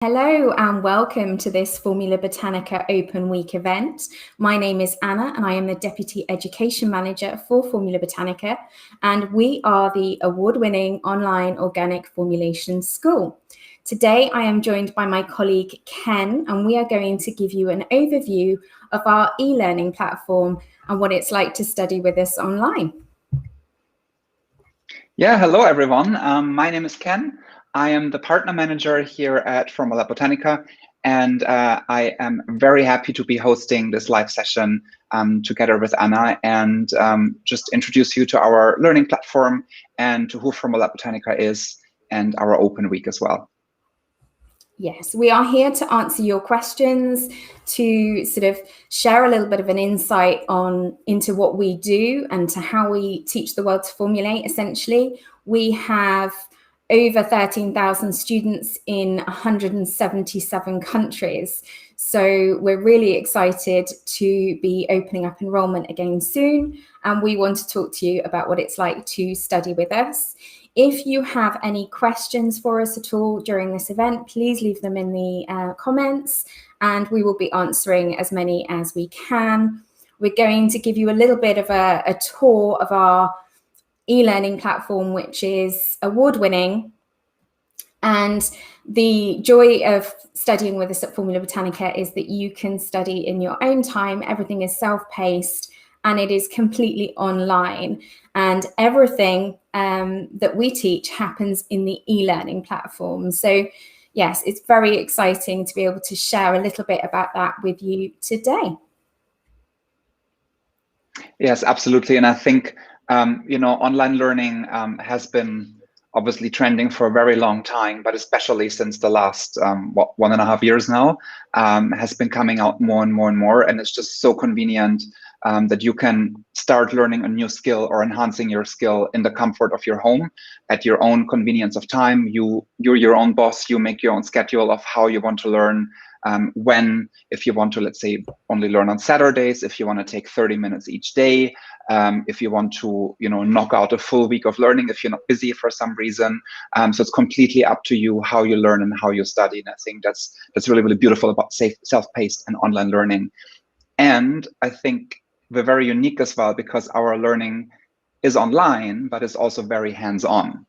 Hello and welcome to this Formula Botanica Open Week event. My name is Anna and I am the Deputy Education Manager for Formula Botanica, and we are the award-winning online organic formulation school. Today I am joined by my colleague Ken, and we are going to give you an overview of our e-learning platform and what it's like to study with us online. Yeah, hello everyone. My name is Ken. I am the partner manager here at Formula Botanica, and I am very happy to be hosting this live session together with Anna and just introduce you to our learning platform and to who Formula Botanica is and our open week as well. Yes, we are here to answer your questions, to sort of share a little bit of an insight into what we do and to how we teach the world to formulate. Essentially, we have over 13,000 students in 177 countries. So we're really excited to be opening up enrollment again soon. And we want to talk to you about what it's like to study with us. If you have any questions for us at all during this event, please leave them in the comments and we will be answering as many as we can. We're going to give you a little bit of a tour of our e-learning platform, which is award-winning. And the joy of studying with us at Formula Botanica is that you can study in your own time. Everything is self-paced and it is completely online. And everything that we teach happens in the e-learning platform. So yes, it's very exciting to be able to share a little bit about that with you today. Yes, absolutely. And I think, online learning has been obviously trending for a very long time, but especially since the last 1.5 years now, has been coming out more and more and more. And it's just so convenient that you can start learning a new skill or enhancing your skill in the comfort of your home at your own convenience of time. You're your own boss. You make your own schedule of how you want to learn. When, if you want to, let's say, only learn on Saturdays, if you want to take 30 minutes each day, if you want to, knock out a full week of learning, if you're not busy for some reason. So it's completely up to you how you learn and how you study. And I think that's really, really beautiful about self-paced and online learning. And I think we're very unique as well because our learning is online, but it's also very hands-on.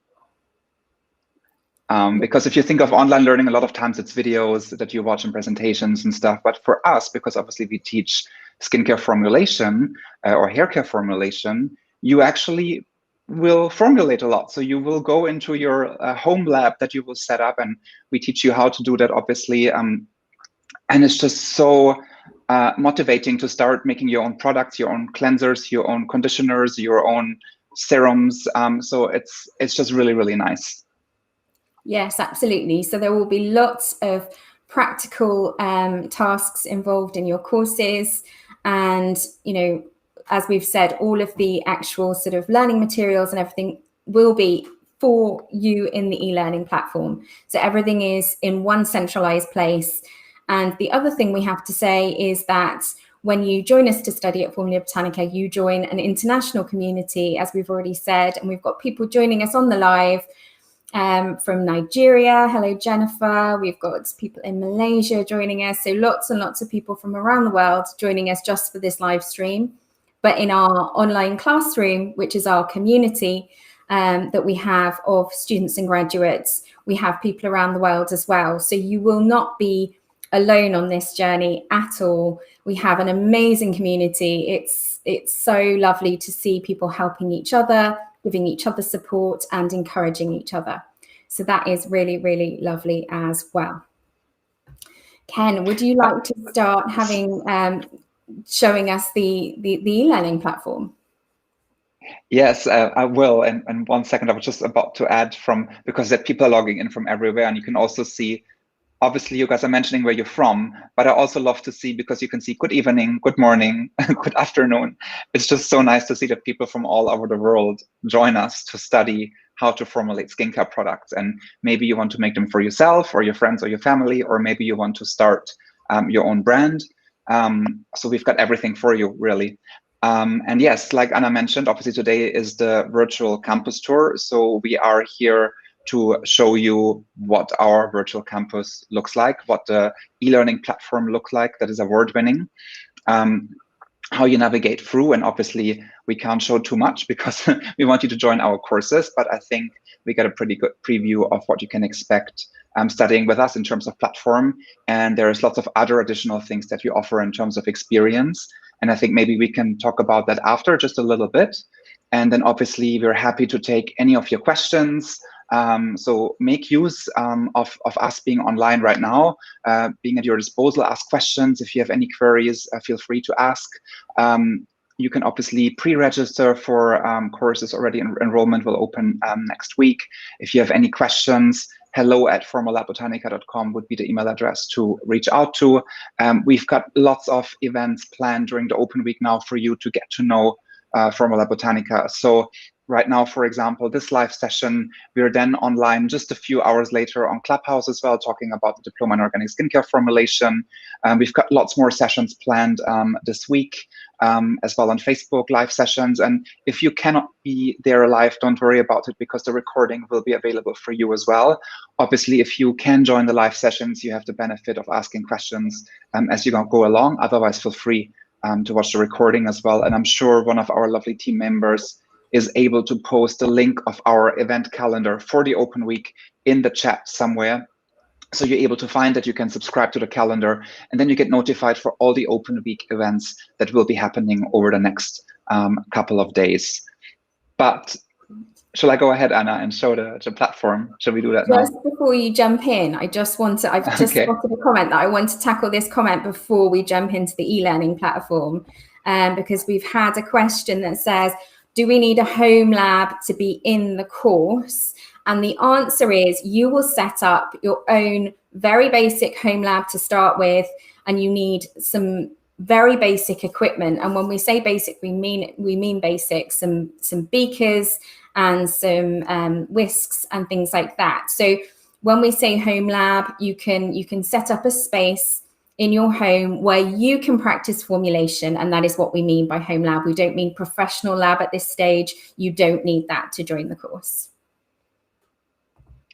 Because if you think of online learning, a lot of times it's videos that you watch and presentations and stuff. But for us, because obviously we teach skincare formulation or hair care formulation, you actually will formulate a lot. So you will go into your home lab that you will set up, and we teach you how to do that, obviously. And it's just so motivating to start making your own products, your own cleansers, your own conditioners, your own serums. So it's just really, really nice. Yes, absolutely. So there will be lots of practical tasks involved in your courses. And, as we've said, all of the actual sort of learning materials and everything will be for you in the e-learning platform. So everything is in one centralized place. And the other thing we have to say is that when you join us to study at Formula Botanica, you join an international community, as we've already said, and we've got people joining us on the live from Nigeria. Hello, Jennifer. We've got people in Malaysia joining us. So lots and lots of people from around the world joining us just for this live stream. But in our online classroom, which is our community that we have of students and graduates, we have people around the world as well. So you will not be alone on this journey at all. We have an amazing community. It's so lovely to see people helping each other, giving each other support and encouraging each other. So that is really, really lovely as well. Ken, would you like to start showing us the e-learning platform? Yes, I will. And 1 second, I was just about to add because that people are logging in from everywhere, and you can also see, obviously you guys are mentioning where you're from, but I also love to see, because you can see good evening, good morning, good afternoon. It's just so nice to see that people from all over the world join us to study how to formulate skincare products. And maybe you want to make them for yourself or your friends or your family, or maybe you want to start your own brand. So we've got everything for you, really. And yes, like Anna mentioned, obviously today is the virtual campus tour. So we are here to show you what our virtual campus looks like, what the e-learning platform looks like that is award-winning, how you navigate through. And obviously we can't show too much because we want you to join our courses, but I think we get a pretty good preview of what you can expect studying with us in terms of platform. And there's lots of other additional things that we offer in terms of experience. And I think maybe we can talk about that after just a little bit. And then obviously we're happy to take any of your questions. So make use of us being online right now, being at your disposal. Ask questions. If you have any queries, feel free to ask. You can obviously pre-register for courses already. Enrollment will open next week. If you have any questions, hello@formulabotanica.com would be the email address to reach out to. We've got lots of events planned during the open week now for you to get to know Formula Botanica. So right now, for example, this live session, we're then online just a few hours later on Clubhouse as well, talking about the diploma in organic skincare formulation. We've got lots more sessions planned this week as well on Facebook, live sessions. And if you cannot be there live, don't worry about it, because the recording will be available for you as well. Obviously, if you can join the live sessions, you have the benefit of asking questions as you go along. Otherwise, feel free to watch the recording as well. And I'm sure one of our lovely team members is able to post a link of our event calendar for the open week in the chat somewhere. So you're able to find that, you can subscribe to the calendar, and then you get notified for all the open week events that will be happening over the next couple of days. But shall I go ahead, Anna, and show the platform? Shall we do that now? Just before you jump in, I've just spotted a comment that I want to tackle this comment before we jump into the e-learning platform, because we've had a question that says, do we need a home lab to be in the course? And the answer is, you will set up your own very basic home lab to start with, and you need some very basic equipment. And when we say basic, we mean basic, some beakers and some whisks and things like that. So when we say home lab, you can set up a space in your home where you can practice formulation, and that is what we mean by home lab. We don't mean professional lab at this stage. You don't need that to join the course.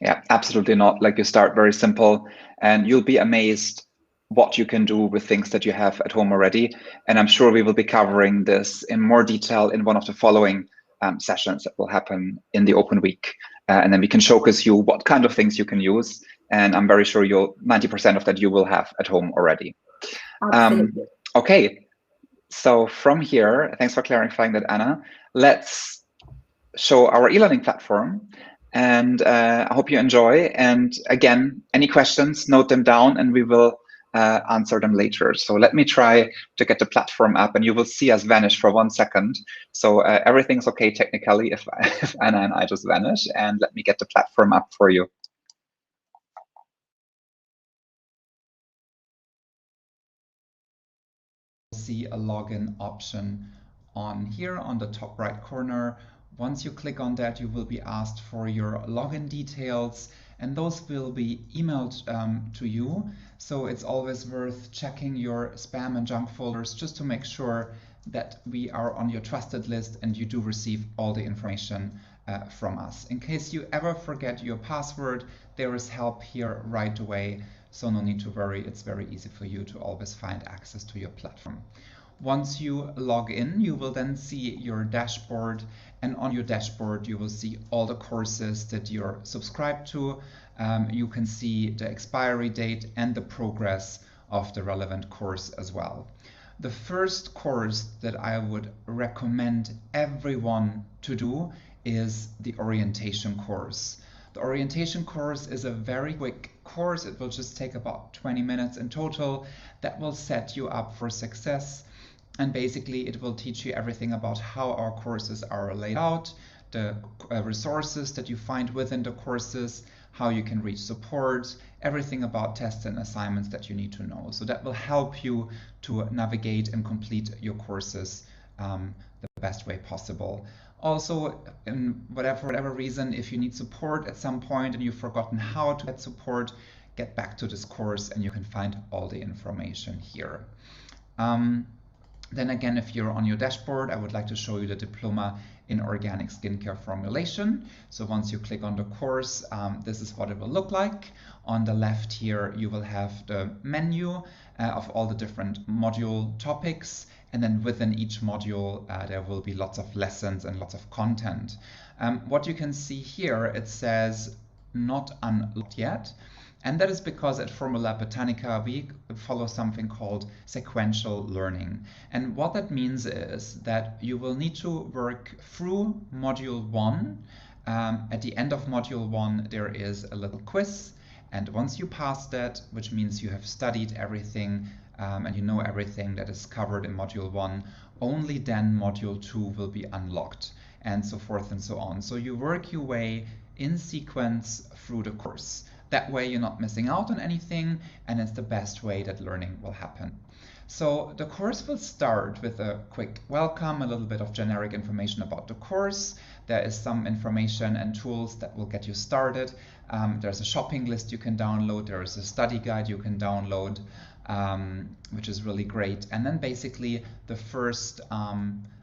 Yeah, absolutely not. Like, you start very simple and you'll be amazed what you can do with things that you have at home already. And I'm sure we will be covering this in more detail in one of the following sessions that will happen in the open week. And then we can showcase you what kind of things you can use. And I'm very sure 90% of that you will have at home already. Okay, so from here, thanks for clarifying that, Anna. Let's show our e-learning platform. And I hope you enjoy. And again, any questions, note them down and we will answer them later. So let me try to get the platform up, and you will see us vanish for 1 second. So everything's okay technically if Anna and I just vanish. And let me get the platform up for you. See a login option on here on the top right corner. Once you click on that, you will be asked for your login details, and those will be emailed to you. So it's always worth checking your spam and junk folders just to make sure that we are on your trusted list and you do receive all the information from us. In case you ever forget your password, there is help here right away. So no need to worry, it's very easy for you to always find access to your platform. Once you log in, you will then see your dashboard, and on your dashboard you will see all the courses that you're subscribed to. You can see the expiry date and the progress of the relevant course as well. The first course that I would recommend everyone to do is the orientation course. The orientation course is a very quick course. It will just take about 20 minutes in total. That will set you up for success. And basically it will teach you everything about how our courses are laid out, the resources that you find within the courses, how you can reach support, everything about tests and assignments that you need to know. So that will help you to navigate and complete your courses the best way possible. Also, in whatever reason, if you need support at some point and you've forgotten how to get support, get back to this course and you can find all the information here. Then again, if you're on your dashboard, I would like to show you the diploma in organic skincare formulation. So once you click on the course, this is what it will look like. On the left here, you will have the menu of all the different module topics. And then within each module, there will be lots of lessons and lots of content. What you can see here, it says not unlocked yet. And that is because at Formula Botanica, we follow something called sequential learning. And what that means is that you will need to work through module 1. At the end of module 1, there is a little quiz. And once you pass that, which means you have studied everything and you know everything that is covered in module 1, only then module 2 will be unlocked, and so forth and so on. So you work your way in sequence through the course. That way you're not missing out on anything, and it's the best way that learning will happen. So the course will start with a quick welcome, a little bit of generic information about the course. There is some information and tools that will get you started. There's a shopping list you can download. There is a study guide you can download, which is really great. And then basically the first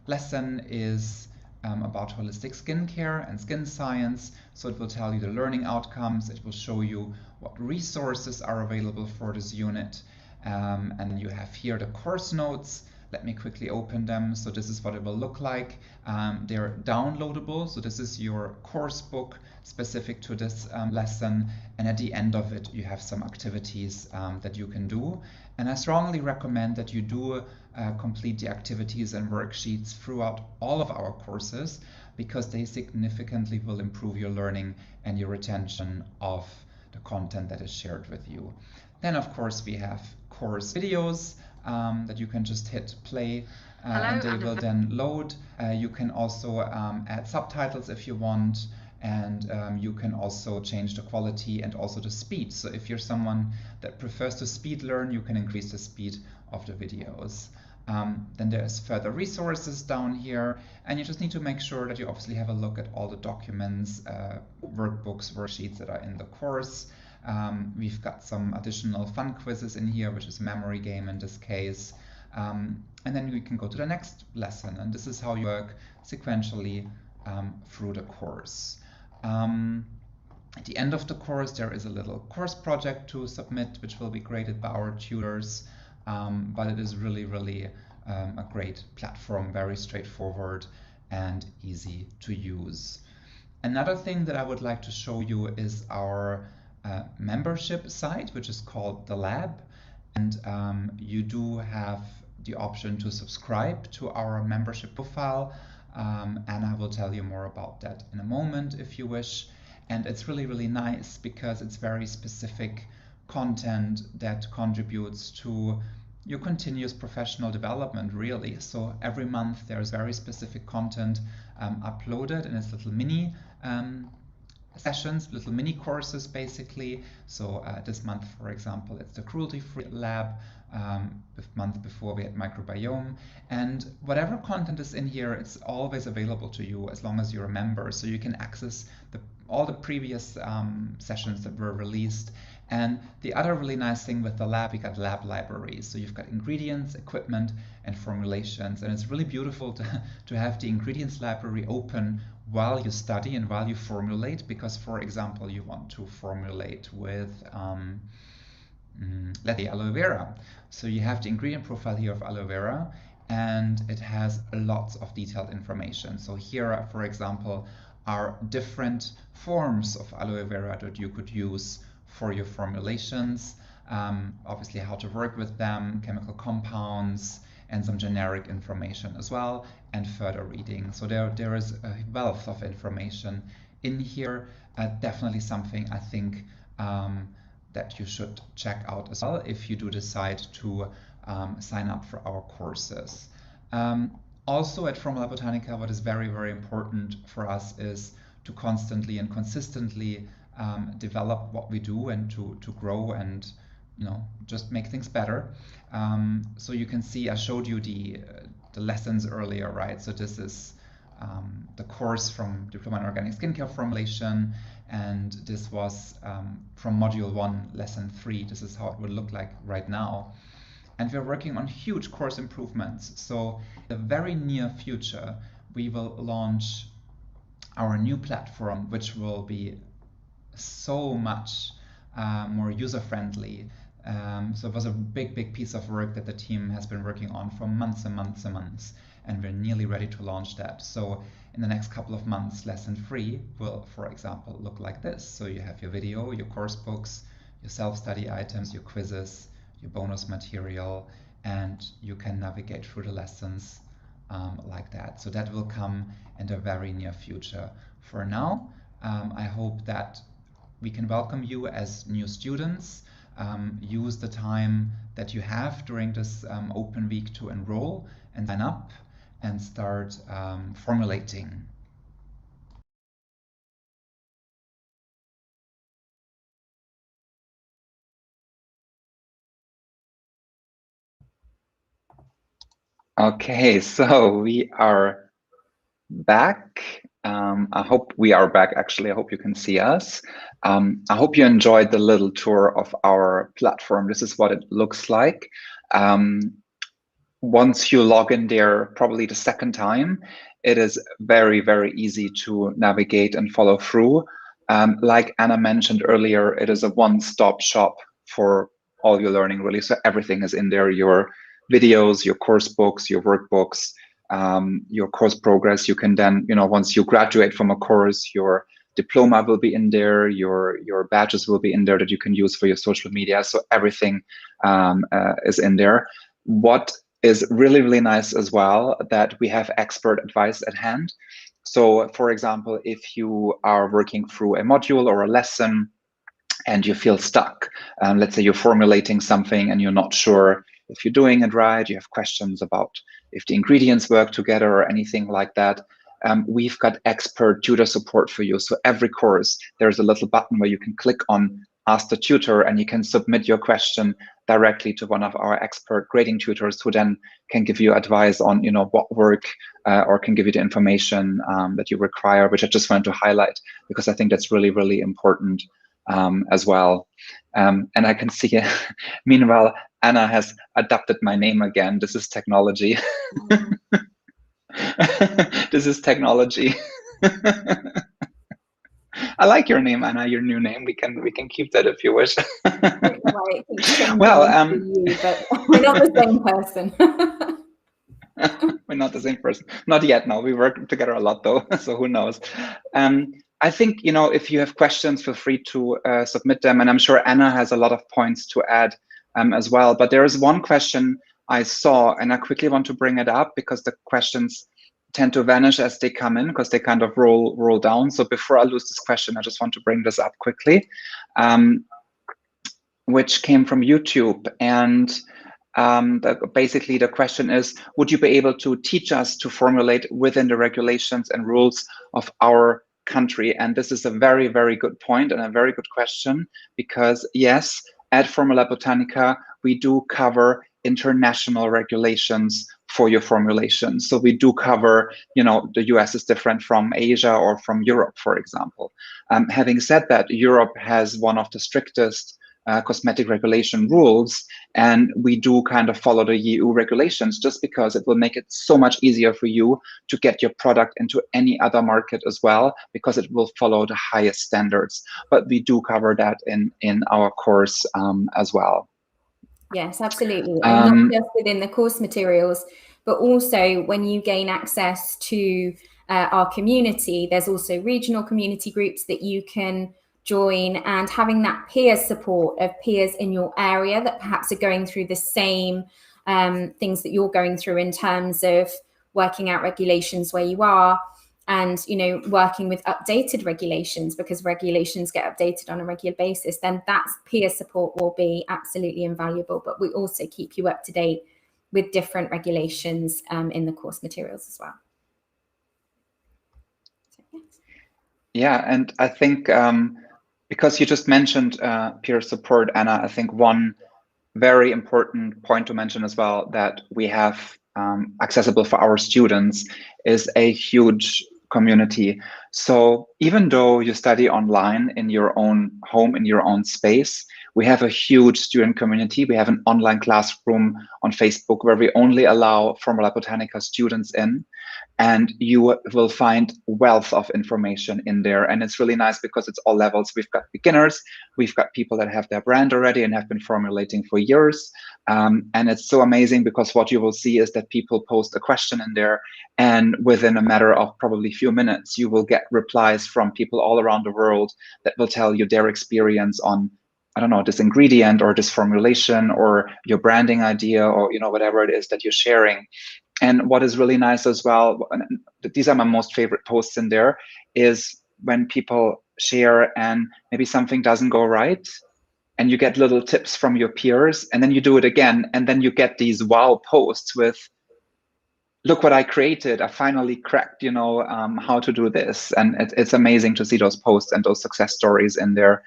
lesson is about holistic skincare and skin science. So it will tell you the learning outcomes. It will show you what resources are available for this unit. And you have here the course notes. Let me quickly open them. So this is what it will look like. They're downloadable. So this is your course book specific to this lesson. And at the end of it, you have some activities that you can do. And I strongly recommend that you do complete the activities and worksheets throughout all of our courses, because they significantly will improve your learning and your retention of the content that is shared with you. Then, of course, we have course videos that you can just hit play and they will then load. You can also add subtitles if you want, and you can also change the quality and also the speed. So if you're someone that prefers to speed learn, you can increase the speed of the videos. Then there's further resources down here, and you just need to make sure that you obviously have a look at all the documents, workbooks, worksheets that are in the course. We've got some additional fun quizzes in here, which is a memory game in this case. And then we can go to the next lesson, and this is how you work sequentially through the course. At the end of the course, there is a little course project to submit, which will be graded by our tutors. But it is really, really a great platform, very straightforward and easy to use. Another thing that I would like to show you is our membership site, which is called The Lab. And you do have the option to subscribe to our membership profile. And I will tell you more about that in a moment if you wish. And it's really, really nice because it's very specific content that contributes to your continuous professional development, really. So every month there's very specific content uploaded in its little mini sessions, little mini courses basically. So this month, for example, it's the cruelty-free lab. The month before we had microbiome, and whatever content is in here, it's always available to you as long as you're a member, so you can access all the previous sessions that were released. And the other really nice thing with the lab, we got lab libraries. So you've got ingredients, equipment, and formulations. And it's really beautiful to have the ingredients library open while you study and while you formulate, because, for example, you want to formulate with, let's say, aloe vera. So you have the ingredient profile here of aloe vera, and it has lots of detailed information. So here, for example, are different forms of aloe vera that you could use for your formulations, obviously how to work with them, chemical compounds, and some generic information as well, and further reading. So there is a wealth of information in here. Definitely something I think that you should check out as well if you do decide to sign up for our courses. Also at Formula Botanica, what is very, very important for us is to constantly and consistently develop what we do and to grow and just make things better. So you can see I showed you the lessons earlier, right? So this is the course from Diploma in Organic Skincare Formulation, and this was from Module 1, Lesson 3. This is how it would look like right now. And we're working on huge course improvements. So in the very near future, we will launch our new platform, which will be so much more user-friendly. So it was a big piece of work that the team has been working on for months and months and months, and we're nearly ready to launch that. So in the next couple of months, Lesson 3 will, for example, look like this. So you have your video, your course books, your self-study items, your quizzes, your bonus material, and you can navigate through the lessons like that. So that will come in the very near future. For now, I hope that we can welcome you as new students. Use the time that you have during this open week to enroll and sign up and start formulating. Okay, so we are back. I hope we are back, actually. I hope you can see us. I hope you enjoyed the little tour of our platform. This is what it looks like. Once you log in there, probably the second time, it is very easy to navigate and follow through. Like Anna mentioned earlier, it is a one-stop shop for all your learning, really. So everything is in there, your videos, your course books, your workbooks, your course progress. You can then, once you graduate from a course, your diploma will be in there, your badges will be in there that you can use for your social media. So everything is in there. What is really nice as well, that we have expert advice at hand. So for example, if you are working through a module or a lesson and you feel stuck, let's say you're formulating something and you're not sure if you're doing it right, you have questions about if the ingredients work together or anything like that, we've got expert tutor support for you. So every course, there's a little button where you can click on Ask the Tutor, and you can submit your question directly to one of our expert grading tutors, who then can give you advice on what work or can give you the information that you require, which I just wanted to highlight because I think that's really important as well. And I can see meanwhile Anna has adopted my name again. This is technology. This is technology. I like your name, Anna. Your new name. We can keep that if you wish. Well, but we're not the same person. We're not the same person. Not yet. No, we work together a lot though. So who knows? I think if you have questions, feel free to submit them, and I'm sure Anna has a lot of points to add as well. But there is one question I saw, and I quickly want to bring it up because the questions tend to vanish as they come in because they kind of roll down. So before I lose this question, I just want to bring this up quickly, which came from YouTube. And basically the question is, would you be able to teach us to formulate within the regulations and rules of our country? And this is a very good point and a very good question, because yes, at Formula Botanica, we do cover international regulations for your formulation. So we do cover, the US is different from Asia or from Europe, for example. Having said that, Europe has one of the strictest cosmetic regulation rules, and we do kind of follow the EU regulations just because it will make it so much easier for you to get your product into any other market as well, because it will follow the highest standards. But we do cover that in our course as well. Yes, absolutely. And not just within the course materials, but also when you gain access to our community, there's also regional community groups that you can join, and having that peer support of peers in your area that perhaps are going through the same things that you're going through in terms of working out regulations where you are, and working with updated regulations, because regulations get updated on a regular basis, then that peer support will be absolutely invaluable. But we also keep you up to date with different regulations in the course materials as well. So, yes. Yeah, and I think because you just mentioned peer support, Anna, I think one very important point to mention as well that we have accessible for our students is a huge community. So even though you study online in your own home, in your own space, We have a huge student community. We have an online classroom on Facebook where we only allow Formula Botanica students in, and you will find wealth of information in there. And it's really nice because it's all levels. We've got beginners, we've got people that have their brand already and have been formulating for years. And it's so amazing because what you will see is that people post a question in there, and within a matter of probably few minutes, you will get replies from people all around the world that will tell you their experience on, I don't know, this ingredient or this formulation or your branding idea, or, you know, whatever it is that you're sharing. And what is really nice as well, and these are my most favorite posts in there, is when people share and maybe something doesn't go right, and you get little tips from your peers, and then you do it again, and then you get these wow posts with, look what I created. I finally cracked, you know, how to do this. And it's amazing to see those posts and those success stories in there.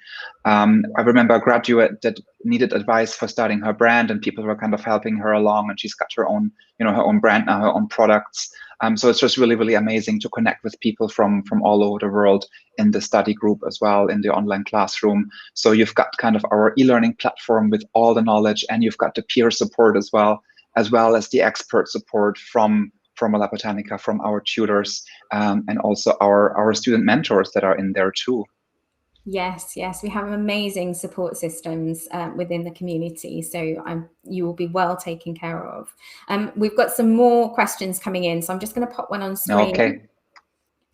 I remember a graduate that needed advice for starting her brand, and people were kind of helping her along, and she's got her own, you know, her own brand now, her own products. So it's just really, really amazing to connect with people from all over the world in the study group as well, in the online classroom. So you've got kind of our e-learning platform with all the knowledge, and you've got the peer support as well as the expert support from Formula Botanica, from our tutors, and also our student mentors that are in there too. Yes, we have amazing support systems within the community, so you will be well taken care of. We've got some more questions coming in, so I'm just going to pop one on screen. Okay.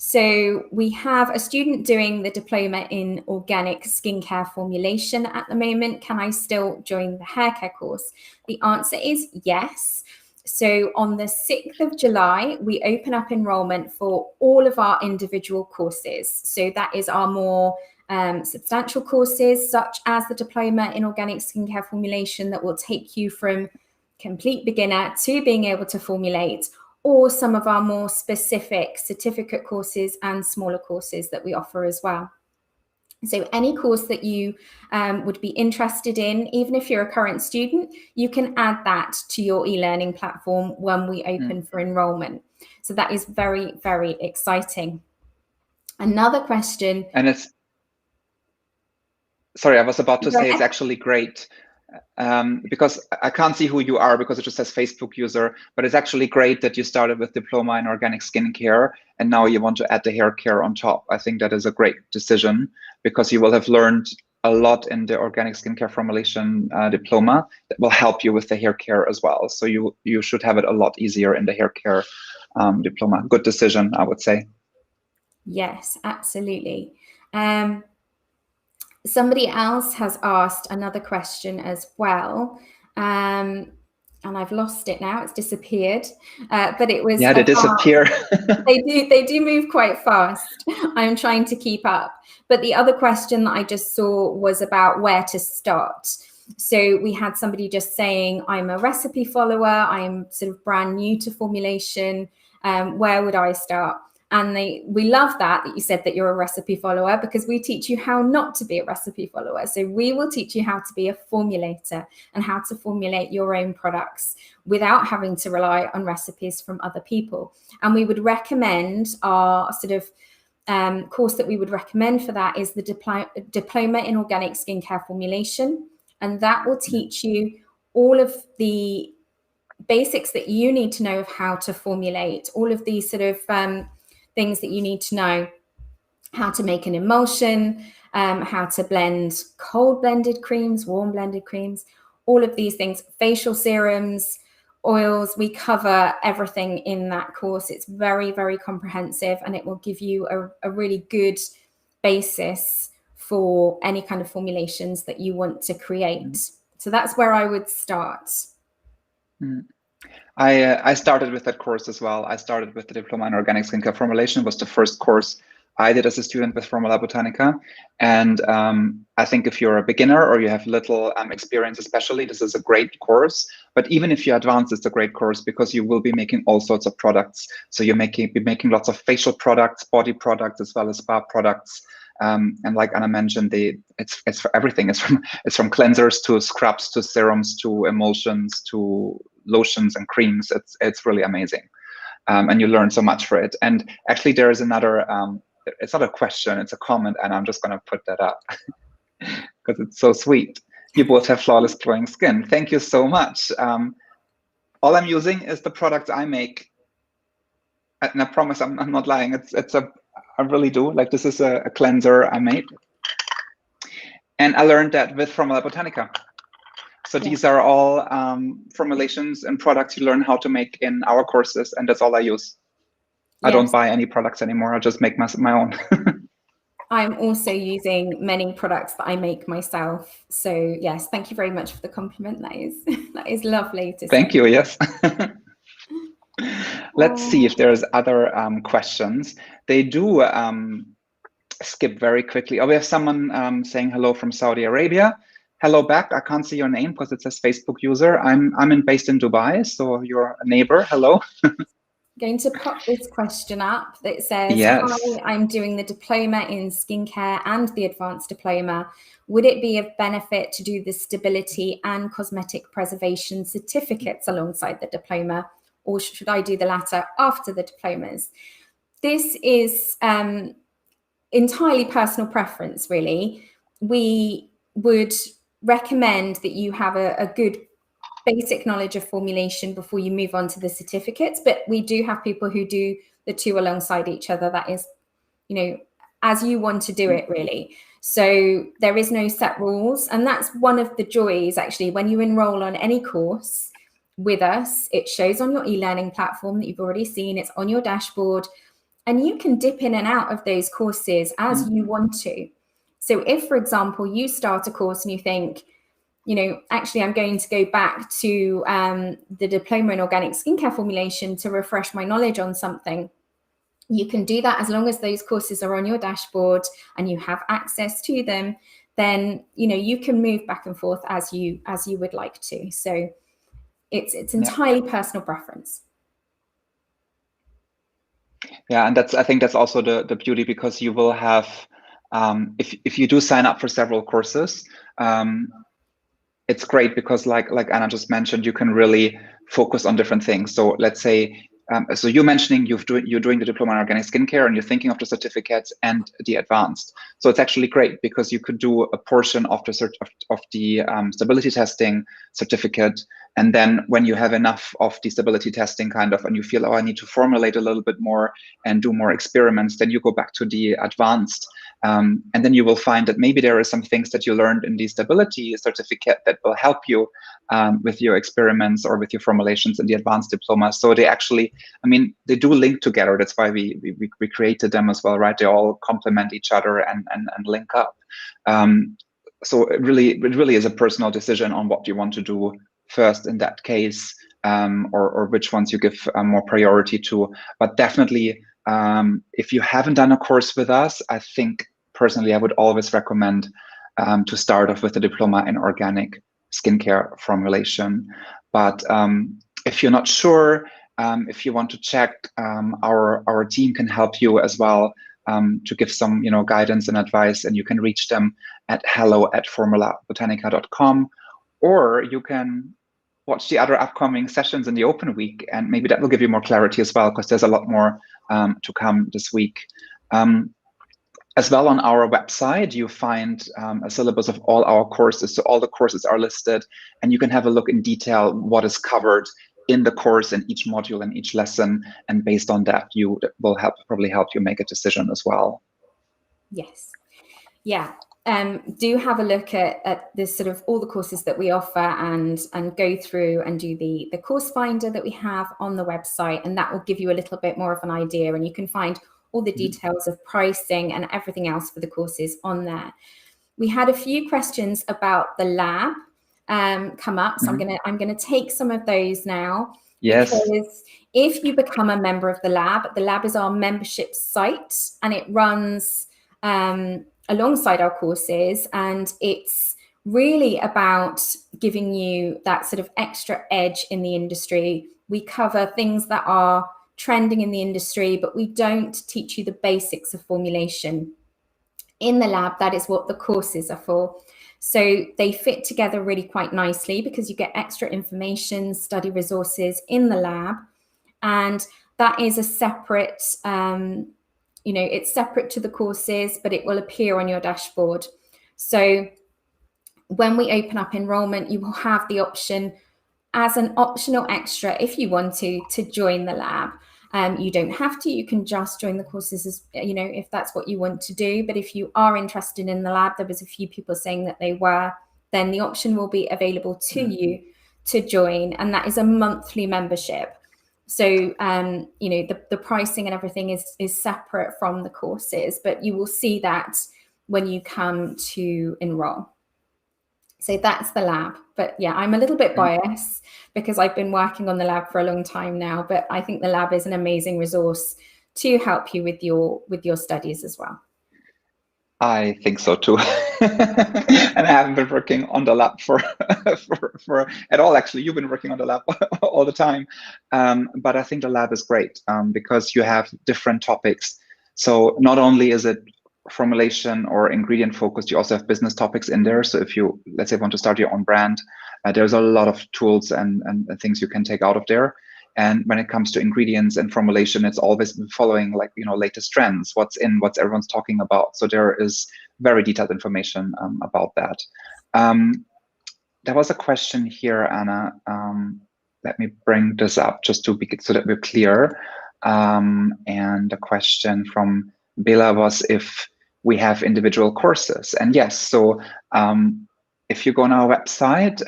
So we have a student doing the diploma in organic skincare formulation at the moment. Can I still join the hair care course? The answer is yes. So on the 6th of July, we open up enrollment for all of our individual courses. So that is our more substantial courses, such as the diploma in organic skincare formulation, that will take you from complete beginner to being able to formulate, or some of our more specific certificate courses and smaller courses that we offer as well. So any course that you would be interested in, even if you're a current student, you can add that to your e-learning platform when we open for enrollment. So that is very, very exciting. Another question. And it's, sorry, I was about to say, it's actually great. Because I can't see who you are because it just says Facebook user, but it's actually great that you started with diploma in organic skincare and now you want to add the hair care on top. I think that is a great decision because you will have learned a lot in the organic skincare formulation diploma that will help you with the hair care as well. So you should have it a lot easier in the hair care diploma. Good decision, I would say. Yes, absolutely. Somebody else has asked another question as well, and I've lost it now. It's disappeared. But it was, yeah, they disappear. they do move quite fast. I'm trying to keep up. But the other question that I just saw was about where to start. So we had somebody just saying, I'm a recipe follower. I'm sort of brand new to formulation. Where would I start? And we love that you said that you're a recipe follower, because we teach you how not to be a recipe follower. So we will teach you how to be a formulator and how to formulate your own products without having to rely on recipes from other people. And we would recommend our sort of course that we would recommend for that is the diploma in organic skincare formulation. And that will teach you all of the basics that you need to know of how to formulate, all of these sort of things that you need to know: how to make an emulsion, how to blend cold blended creams, warm blended creams, all of these things, facial serums, oils. We cover everything in that course. It's very, very comprehensive, and it will give you a really good basis for any kind of formulations that you want to create. So that's where I would start. I started with that course as well. I started with the diploma in organic skincare formulation. It was the first course I did as a student with Formula Botanica. And I think if you're a beginner or you have little experience, especially, this is a great course. But even if you're advanced, it's a great course because you will be making all sorts of products. So you're be making lots of facial products, body products, as well as spa products. And like Anna mentioned, it's for everything. It's from cleansers to scrubs to serums to emulsions to lotions and creams. It's really amazing, and you learn so much for it. And actually, there is another. It's not a question; it's a comment, and I'm just going to put that up because it's so sweet. You both have flawless glowing skin. Thank you so much. All I'm using is the products I make. And I promise I'm not lying. I really do. Like, this is a cleanser I made. And I learned that with Formula Botanica. So these are all formulations and products you learn how to make in our courses, and that's all I use. I don't buy any products anymore. I just make my own. I'm also using many products that I make myself. So yes, thank you very much for the compliment. That is lovely to Thank say. you. Yes. Let's see if there's other questions. They do skip very quickly. Oh, we have someone saying hello from Saudi Arabia. Hello back. I can't see your name because it says Facebook user. I'm based in Dubai, so you're a neighbor. Hello. Going to pop this question up that says, yes. Hi, I'm doing the diploma in skincare and the advanced diploma. Would it be of benefit to do the stability and cosmetic preservation certificates alongside the diploma, or should I do the latter after the diplomas? This is entirely personal preference, really. We would recommend that you have a good basic knowledge of formulation before you move on to the certificates, but we do have people who do the two alongside each other. That is, as you want to do it, really. So there is no set rules, and that's one of the joys, actually, when you enroll on any course with us. It shows on your e-learning platform that you've already seen. It's on your dashboard, and you can dip in and out of those courses as you want to. So if, for example, you start a course and you think, actually, I'm going to go back to the diploma in organic skincare formulation to refresh my knowledge on something, you can do that as long as those courses are on your dashboard and you have access to them. Then, you can move back and forth as you would like to. So it's entirely personal preference. Yeah, and I think that's also the beauty, because you will have, if you do sign up for several courses, it's great because like Anna just mentioned, you can really focus on different things. So let's say, so you're mentioning you're doing the diploma in organic skincare and you're thinking of the certificates and the advanced. So it's actually great because you could do a portion of the stability testing certificate. And then when you have enough of the stability testing and you feel, oh, I need to formulate a little bit more and do more experiments, then you go back to the advanced. And then you will find that maybe there are some things that you learned in the stability certificate that will help you with your experiments or with your formulations in the advanced diploma. So they actually, they do link together. That's why we created them as well, right? They all complement each other and link up. So it really is a personal decision on what you want to do first in that case, or which ones you give more priority to. But definitely, if you haven't done a course with us, I think personally I would always recommend to start off with a diploma in organic skincare formulation. But if you're not sure, if you want to check, our team can help you as well to give some guidance and advice, and you can reach them at hello@formulabotanica.com, or you can watch the other upcoming sessions in the open week, and maybe that will give you more clarity as well, because there's a lot more to come this week. As well, on our website, you find a syllabus of all our courses. So all the courses are listed, and you can have a look in detail what is covered in the course and each module and each lesson. And based on that, that will probably help you make a decision as well. Yes. Yeah. Do have a look at this sort of all the courses that we offer, and go through and do the course finder that we have on the website, and that will give you a little bit more of an idea, and you can find all the details of pricing and everything else for the courses on there. We had a few questions about the lab come up, so I'm gonna take some of those now. Yes. Because if you become a member of the lab is our membership site, and it runs alongside our courses, and it's really about giving you that sort of extra edge in the industry. We cover things that are trending in the industry, but we don't teach you the basics of formulation. In the lab, that is what the courses are for. So they fit together really quite nicely, because you get extra information, study resources in the lab, and that is a separate it's separate to the courses, but it will appear on your dashboard. So when we open up enrollment, you will have the option as an optional extra, if you want to join the lab. You don't have to, you can just join the courses as, you know, if that's what you want to do. But if you are interested in the lab, there was a few people saying that they were, then the option will be available to you to join. And that is a monthly membership. So, you know, the pricing and everything is separate from the courses, but you will see that when you come to enroll. So that's the lab. But yeah, I'm a little bit biased because I've been working on the lab for a long time now, but I think the lab is an amazing resource to help you with your studies as well. I think so too. And I haven't been working on the lab for at all. Actually, you've been working on the lab all the time. But I think the lab is great because you have different topics. So not only is it formulation or ingredient focused, you also have business topics in there. So if you, let's say, want to start your own brand, there's a lot of tools and things you can take out of there. And when it comes to ingredients and formulation, it's always been following, like, you know, latest trends, what's in, what's everyone's talking about. So there is very detailed information about that. There was a question here, Anna. Let me bring this up just to be so that we're clear. And the question from Bela was if we have individual courses. And yes, so if you go on our website,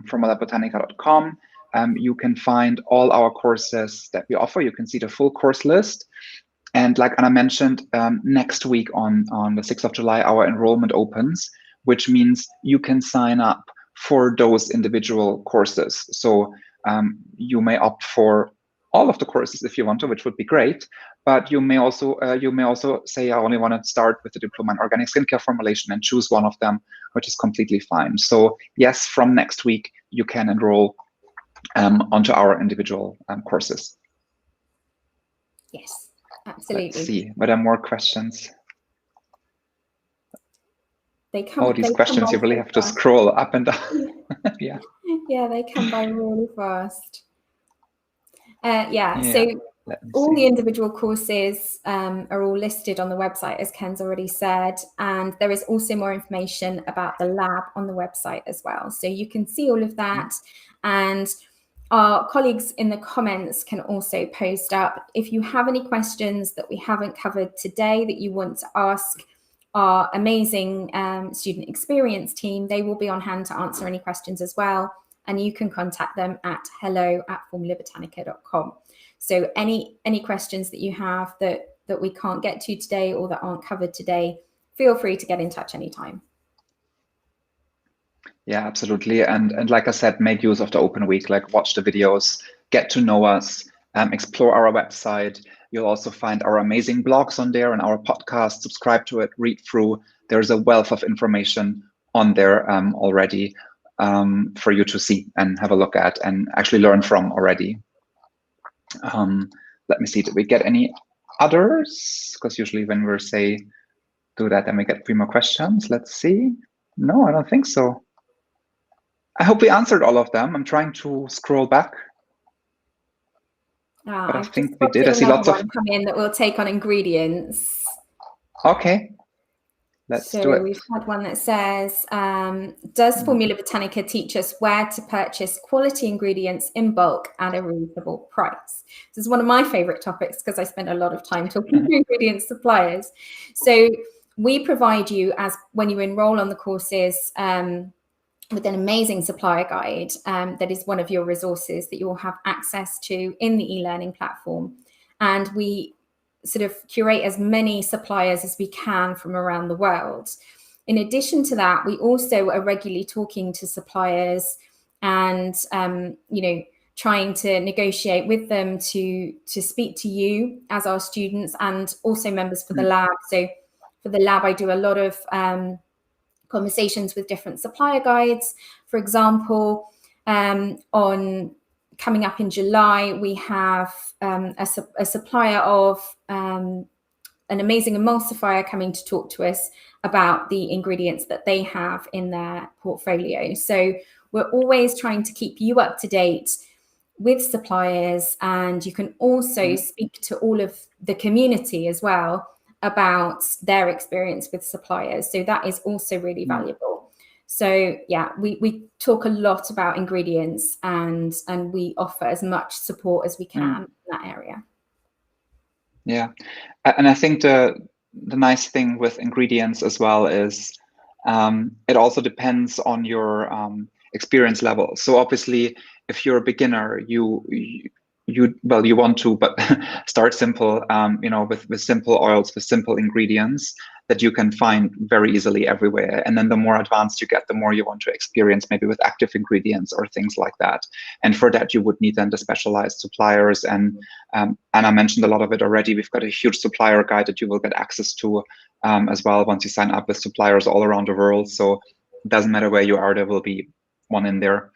formulabotanica.com, you can find all our courses that we offer. You can see the full course list. And like Anna mentioned, next week on the 6th of July, our enrollment opens, which means you can sign up for those individual courses. So you may opt for all of the courses if you want to, which would be great. But you may also say, I only want to start with the diploma in organic skincare formulation and choose one of them, which is completely fine. So yes, from next week, you can enroll onto our individual courses. Yes, absolutely. Let's see, were there more questions? They come. Oh, these questions, you really have to scroll up and down. Yeah. Yeah, they come by really fast. So all the individual courses are all listed on the website, as Ken's already said, and there is also more information about the lab on the website as well. So you can see all of that, and our colleagues in the comments can also post up. If you have any questions that we haven't covered today that you want to ask our amazing student experience team, they will be on hand to answer any questions as well. And you can contact them at hello@formulabotanica.com. So any questions that you have that we can't get to today or that aren't covered today, feel free to get in touch anytime. Yeah, absolutely. And like I said, make use of the open week, like watch the videos, get to know us, explore our website. You'll also find our amazing blogs on there and our podcast. Subscribe to it, read through. There's a wealth of information on there already for you to see and have a look at and actually learn from already. Let me see, did we get any others? Because usually when we do that, then we get 3 more questions. Let's see. No, I don't think so. I hope we answered all of them. I'm trying to scroll back. But I think we did. I see lots of come in that we'll take on ingredients. Okay. Let's do it. We've had one that says, does Formula Botanica teach us where to purchase quality ingredients in bulk at a reasonable price? This is one of my favorite topics because I spend a lot of time talking to ingredient suppliers. So we provide you, when you enroll on the courses, with an amazing supplier guide that is one of your resources that you will have access to in the e-learning platform. And we sort of curate as many suppliers as we can from around the world. In addition to that, we also are regularly talking to suppliers and, trying to negotiate with them to speak to you as our students and also members for the lab. So for the lab, I do a lot of conversations with different supplier guides. For example, coming up in July, we have a supplier of an amazing emulsifier coming to talk to us about the ingredients that they have in their portfolio. So we're always trying to keep you up to date with suppliers, and you can also speak to all of the community as well about their experience with suppliers. So that is also really valuable. So yeah, we talk a lot about ingredients, and we offer as much support as we can in that area. Yeah, and I think the nice thing with ingredients as well is it also depends on your experience level. So obviously, if you're a beginner, you want to, but start simple, with simple oils, with simple ingredients that you can find very easily everywhere. And then the more advanced you get, the more you want to experience, maybe with active ingredients or things like that. And for that, you would need then the specialized suppliers. And Anna mentioned a lot of it already. We've got a huge supplier guide that you will get access to as well once you sign up with suppliers all around the world. So it doesn't matter where you are, there will be one in there.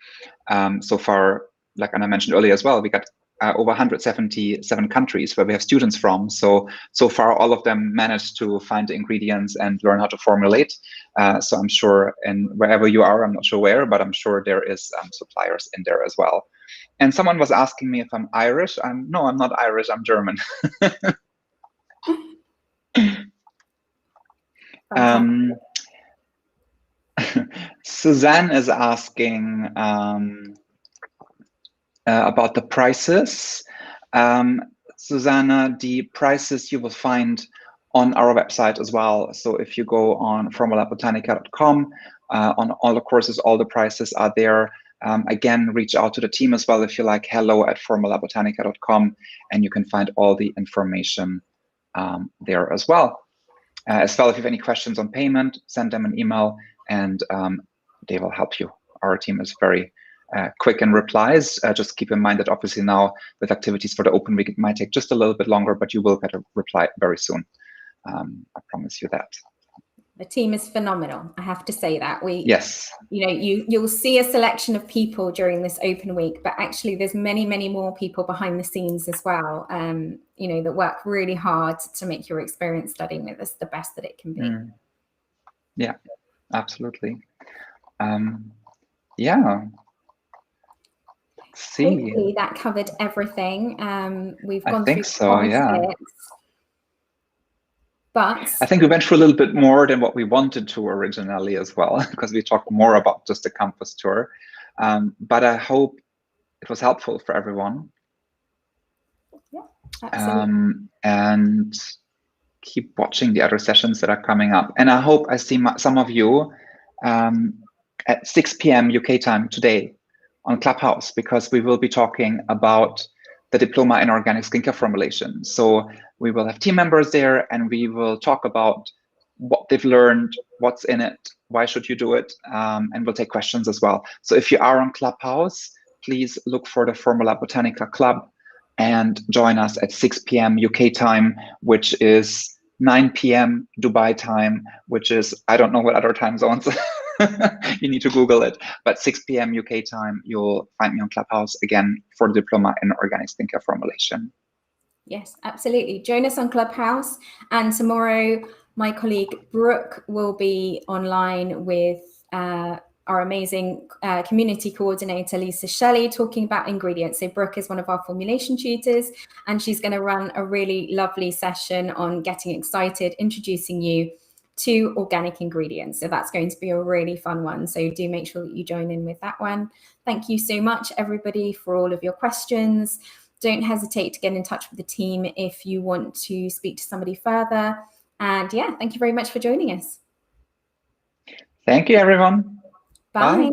So far, like Anna mentioned earlier as well, we got over 177 countries where we have students from. So far, all of them managed to find the ingredients and learn how to formulate. So I'm sure, and wherever you are, I'm not sure where, but I'm sure there is suppliers in there as well. And someone was asking me if I'm Irish. No, I'm not Irish. I'm German. Suzanne is asking about the prices. Susanna, the prices you will find on our website as well. So if you go on formulabotanica.com, on all the courses, all the prices are there. Again, reach out to the team as well if you like, hello@formulabotanica.com, and you can find all the information there as well. As well, if you have any questions on payment, send them an email and they will help you. Our team is very quick in replies. Just keep in mind that obviously now with activities for the Open Week, it might take just a little bit longer, but you will get a reply very soon. I promise you that. The team is phenomenal. I have to say that. Yes. You'll see a selection of people during this Open Week, but actually there's many, many more people behind the scenes as well, that work really hard to make your experience studying with us the best that it can be. Yeah, absolutely. Yeah. Let's see. Hopefully that covered everything. We've gone through so, yeah. But I think we went through a little bit more than what we wanted to originally as well, because we talked more about just the campus tour. But I hope it was helpful for everyone. Yeah, absolutely. And keep watching the other sessions that are coming up. And I hope I see some of you at 6 p.m. UK time today on Clubhouse, because we will be talking about the diploma in organic skincare formulation. So we will have team members there, and we will talk about what they've learned, what's in it, why should you do it, and we'll take questions as well. So if you are on Clubhouse, please look for the Formula Botanica Club and join us at 6 p.m. UK time, which is 9 p.m. Dubai time, which is, I don't know what other time zones. You need to Google it. But 6 p.m. UK time, you'll find me on Clubhouse again for the diploma in organic skincare formulation. Yes, absolutely. Join us on Clubhouse. And tomorrow, my colleague Brooke will be online with our amazing community coordinator, Lisa Shelley, talking about ingredients. So Brooke is one of our formulation tutors, and she's going to run a really lovely session on getting excited, introducing you to organic ingredients. So that's going to be a really fun one. So do make sure that you join in with that one. Thank you so much, everybody, for all of your questions. Don't hesitate to get in touch with the team if you want to speak to somebody further. And yeah, thank you very much for joining us. Thank you, everyone. Bye. Bye.